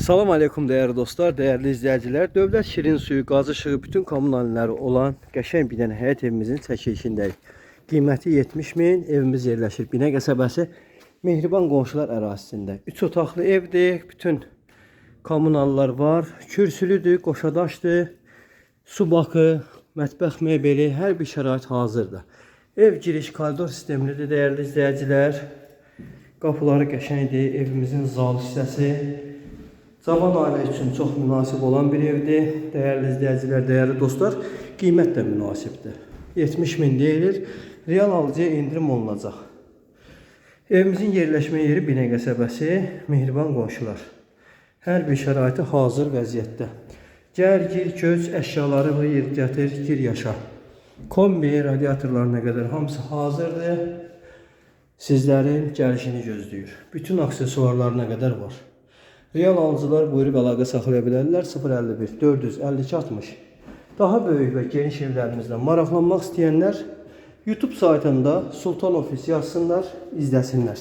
Salam aleykum değerli dostlar, değerli izleyiciler. Dövlət Şirin Suyu, Qazı Işığı bütün kommunalları olan qəşəng bir dənə həyət evimizin çəkilişindəyik. Qiyməti 70 min, evimiz yerləşir Binə qəsəbəsi Mehriban qonşular ərazisində. 3 otaqlı evdir, bütün kommunallar var, kürsülüdür, qoşadaşdır, su bakı, mətbəx mebeli, hər bir şərait hazırdır. Ev giriş koridor sistemlidir değerli izleyiciler. Qapıları qəşəngdir, evimizin zal hissəsi. Cavan ailə üçün çox münasib olan bir evdir. Değerli izleyiciler, değerli dostlar, qiymət də münasibdir. 70 min deyilir, real alıcıya indirim olunacaq. Evimizin yerləşmə yeri Binə qəsəbəsi, Mehriban qonşular. Hər bir şəraiti hazır vəziyyətdə. Gəl, gir, köç, əşyaları yer gətir, gir, yaşa. Kombi, radiatorlarına qədər hamısı hazırdır. Sizlərin gəlişini gözləyir. Bütün aksesuarlarına qədər var. Real alıcılar buyurub əlaqə saxlaya bilərlər. 051 452 60. Daha böyük və geniş evlərimizlə maraqlanmaq istəyənlər YouTube saytında Sultan Ofis yazsınlar, izləsinlər.